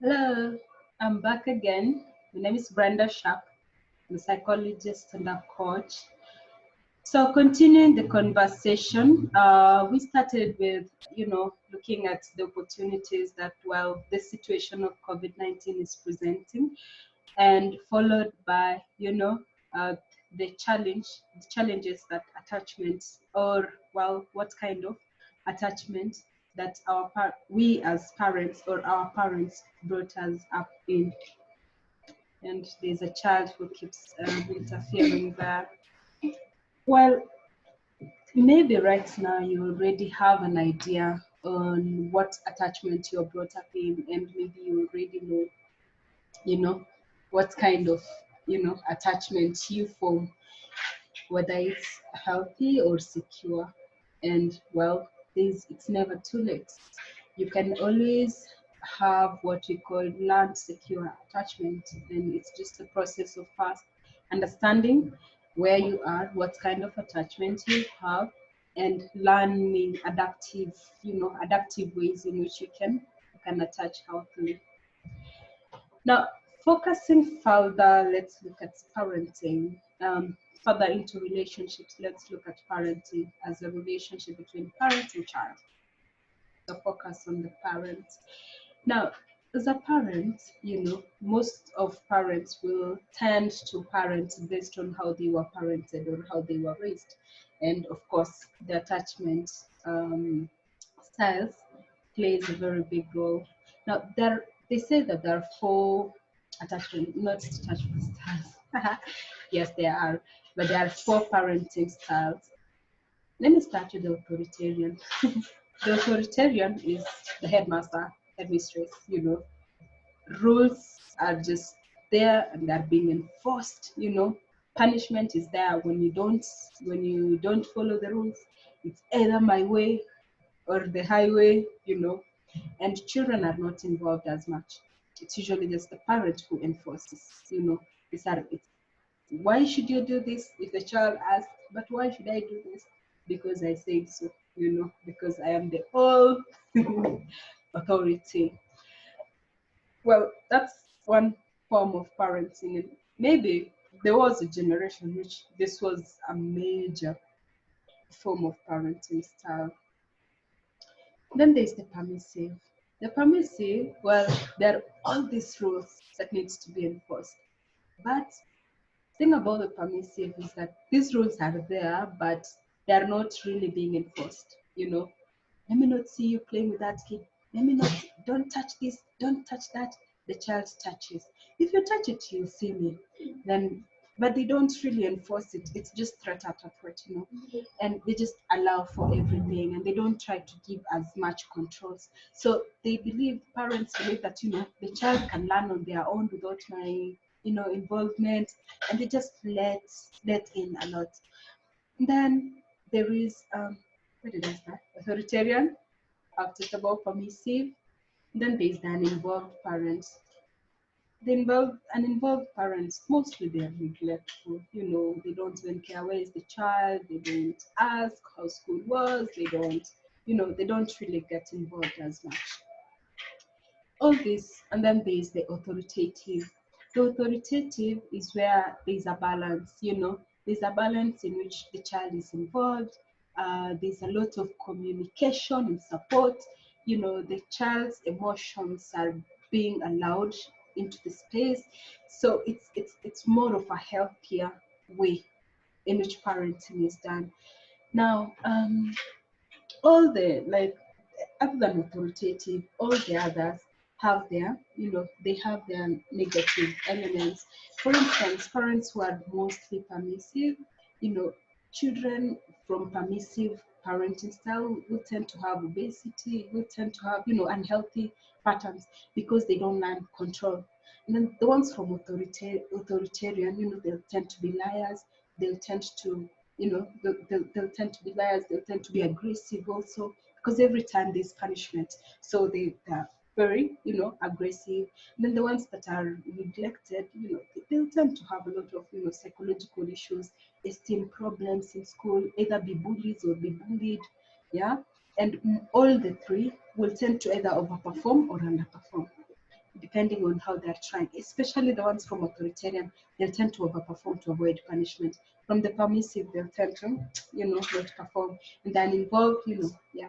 Hello, I'm back again. My name is Brenda Sharp. I'm a psychologist and a coach. So, continuing the conversation, we started with, looking at the opportunities that, the situation of COVID-19 is presenting, and followed by, the challenges that attachments, or, what kind of attachment that we as parents or our parents brought us up in. And there's a child who keeps interfering there. Well, maybe right now you already have an idea on what attachment you're brought up in, and maybe you already know, you know, what kind of, attachment you form, whether it's healthy or secure. And it's never too late. You can always have what we call learned secure attachment, and it's just a process of first understanding where you are, what kind of attachment you have, and learning adaptive ways in which you can attach healthily. Now, focusing further, let's look at parenting. Further into relationships, let's look at parenting as a relationship between parent and child. The focus on the parents. Now, as a parent, most of parents will tend to parent based on how they were parented or how they were raised. And of course, the attachment styles plays a very big role. Now, they say that there are four not attachment styles. Yes, there are, but there are four parenting styles. Let me start with the authoritarian. The authoritarian is the headmaster, headmistress. Rules are just there and they're being enforced. Punishment is there when you don't follow the rules. It's either my way or the highway. And children are not involved as much. It's usually just the parent who enforces. It's why should you do this? If the child asks, but why should I do this? Because I said so. Because I am the all authority. Well, that's one form of parenting. And maybe there was a generation which this was a major form of parenting style. Then there's the permissive. The permissive, there are all these rules that needs to be enforced. But thing about the permissive is that these rules are there, but they are not really being enforced. Let me not see you playing with that kid. Let me not, don't touch this, don't touch that. The child touches. If you touch it, you'll see me. Then, but they don't really enforce it. It's just threat after threat. And they just allow for everything, and they don't try to give as much controls. So parents believe that, the child can learn on their own without my, involvement, and they just let in a lot. Then there is what did I start? Authoritarian, acceptable, permissive. Then there's the uninvolved parents. The uninvolved parents, mostly they are neglectful. They don't even care where is the child. They don't ask how school was. They don't really get involved as much. All this, and then there's the authoritative. The authoritative is where there's a balance. There's a balance in which the child is involved. There's a lot of communication and support. The child's emotions are being allowed into the space. So it's more of a healthier way in which parenting is done. Now, all the like other than authoritative, all the others they have their negative elements. For instance, parents who are mostly permissive, you know, children from permissive parenting style will tend to have obesity, will tend to have, unhealthy patterns because they don't learn control. And then the ones from authoritarian, they'll tend to be liars, they'll tend to, they'll tend to be liars, they'll tend to be aggressive also, because every time there's punishment. So they're very, aggressive. And then the ones that are neglected, they'll tend to have a lot of, psychological issues, esteem problems in school, either be bullies or be bullied. Yeah. And all the three will tend to either overperform or underperform. depending on how they're trying, especially the ones from authoritarian, they'll tend to overperform to avoid punishment. From the permissive, they'll tend to, not perform. And then involved, yeah.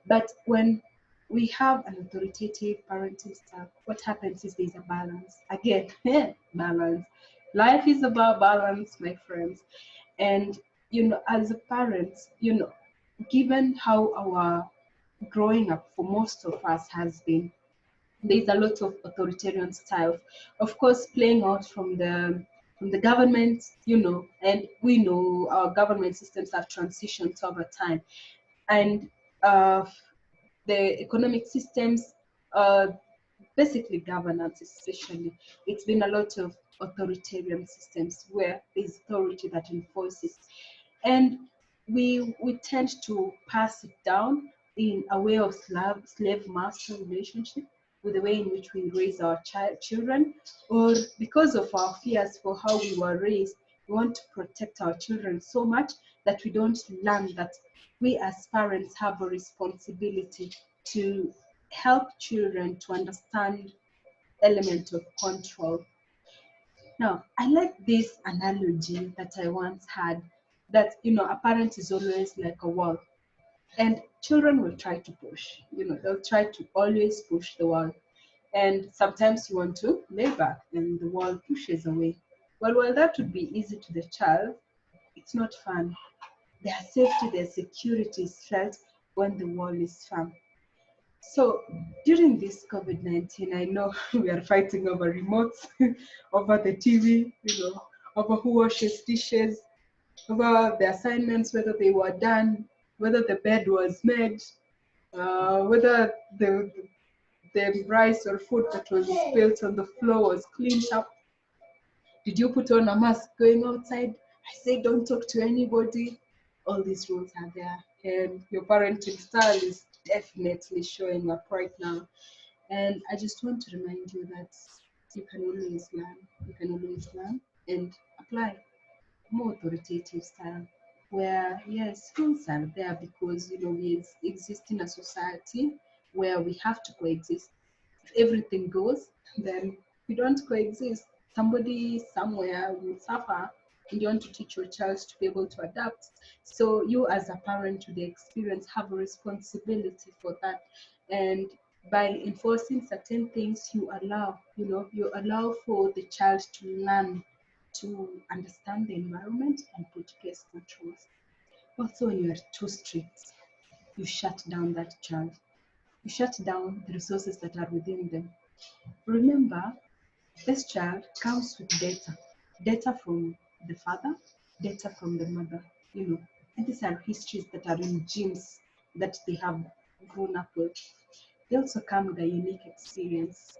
But when we have an authoritative parenting style, what happens is there's a balance. Again, balance. Life is about balance, my friends. And, as a parents, given how our growing up for most of us has been, there's a lot of authoritarian styles, of course, playing out from the government, and we know our government systems have transitioned over time, and uh, the economic systems, uh, basically governance especially, it's been a lot of authoritarian systems where there's authority that enforces, and we tend to pass it down in a way of slave master relationship with the way in which we raise our children, or because of our fears for how we were raised, we want to protect our children so much that we don't learn that we as parents have a responsibility to help children to understand element of control. Now, I like this analogy that I once had, that, a parent is always like a wall, and children will try to push, they'll try to always push the wall. And sometimes you want to lay back and the wall pushes away. Well, while that would be easy to the child, it's not fun. Their safety, their security is felt when the wall is firm. So during this COVID-19, I know we are fighting over remotes, over the TV, over who washes dishes, over the assignments, whether they were done, whether the bed was made, whether the rice or food that was spilled on the floor was cleaned up. Did you put on a mask going outside? I say don't talk to anybody. All these rules are there, and your parenting style is definitely showing up right now. And I just want to remind you that you can always learn. You can always learn and apply more authoritative style. Where, yes, schools are there because, we exist in a society where we have to coexist. If everything goes, then we don't coexist. Somebody somewhere will suffer, and you want to teach your child to be able to adapt. So you, as a parent with the experience, have a responsibility for that. And by enforcing certain things, you allow for the child to learn to understand the environment and put place controls. Also, when you are too strict, you shut down that child. You shut down the resources that are within them. Remember, this child comes with data from the father, data from the mother, and these are histories that are in genes that they have grown up with. They also come with a unique experience.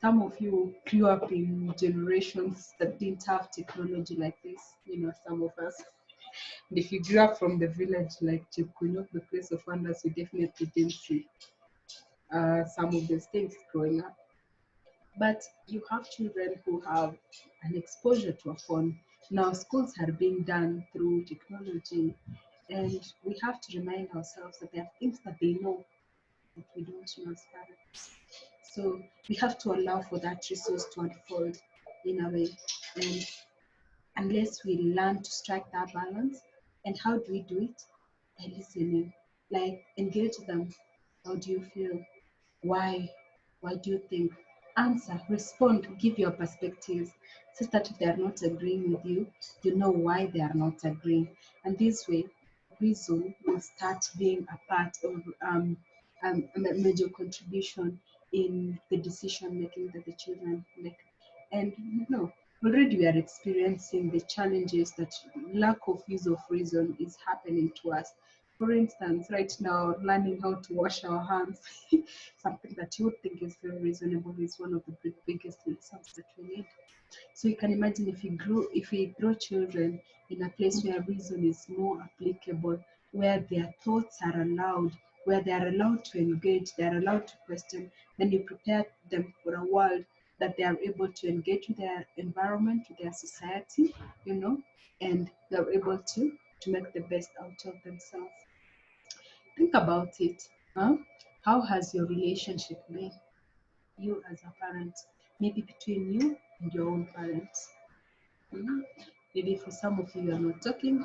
Some of you grew up in generations that didn't have technology like this, some of us. And if you grew up from the village like Chepkunyok, the place of wonders, you definitely didn't see some of those things growing up. But you have children who have an exposure to a phone. Now, schools are being done through technology, and we have to remind ourselves that there are things that they know that we don't know as parents. So we have to allow for that resource to unfold in a way. And unless we learn to strike that balance, and how do we do it? By listening, like engage them. How do you feel? Why? Why do you think? Answer, respond, give your perspectives, so that if they are not agreeing with you, you know why they are not agreeing. And this way, reason will start being a part of a major contribution in the decision making that the children make. And already we are experiencing the challenges that lack of use of reason is happening to us. For instance, right now, learning how to wash our hands, something that you would think is very reasonable, is one of the biggest lessons that we need. So you can imagine if we grow children in a place where reason is more applicable, where their thoughts are allowed, where they are allowed to engage, they are allowed to question, then you prepare them for a world that they are able to engage with their environment, with their society, and they're able to make the best out of themselves. Think about it. Huh? How has your relationship been? you as a parent, maybe between you and your own parents. Maybe for some of you, you're not talking.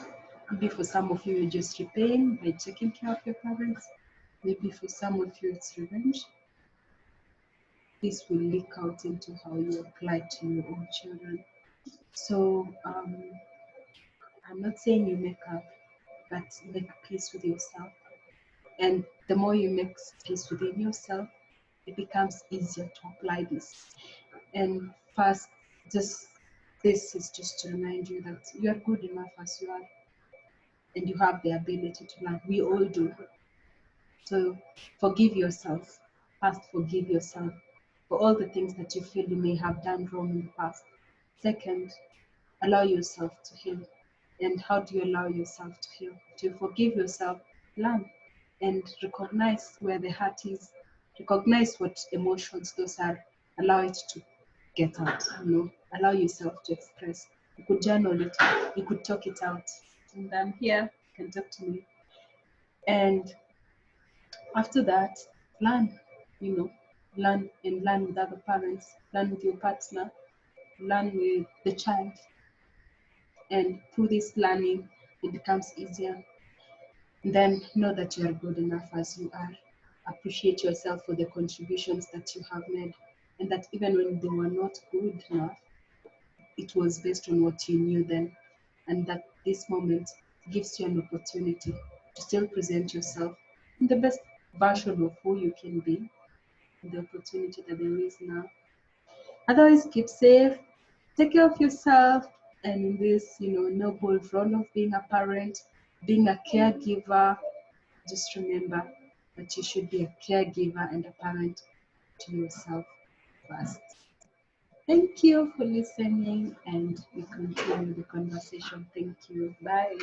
Maybe for some of you, you're just repaying by taking care of your parents. Maybe for some of you, it's revenge. This will leak out into how you apply to your own children. So I'm not saying you make up, but make peace with yourself. And the more you make peace within yourself, it becomes easier to apply this. And first, this is just to remind you that you are good enough as you are, and you have the ability to learn. We all do. So forgive yourself. First, forgive yourself for all the things that you feel you may have done wrong in the past. Second, allow yourself to heal. And how do you allow yourself to heal? To forgive yourself, learn and recognize where the heart is. Recognize what emotions those are. Allow it to get out, allow yourself to express. You could journal it, you could talk it out. And I'm here, you can talk to me. And after that, learn, learn and learn with other parents, learn with your partner, learn with the child. And through this learning, it becomes easier. And then know that you are good enough as you are. Appreciate yourself for the contributions that you have made, and that even when they were not good enough, it was based on what you knew then. And that this moment gives you an opportunity to still present yourself in the best version of who you can be, the opportunity that there is now. Otherwise, keep safe, take care of yourself, and in this, noble role of being a parent, being a caregiver, just remember that you should be a caregiver and a parent to yourself first. Thank you for listening, and we continue the conversation. Thank you. Bye.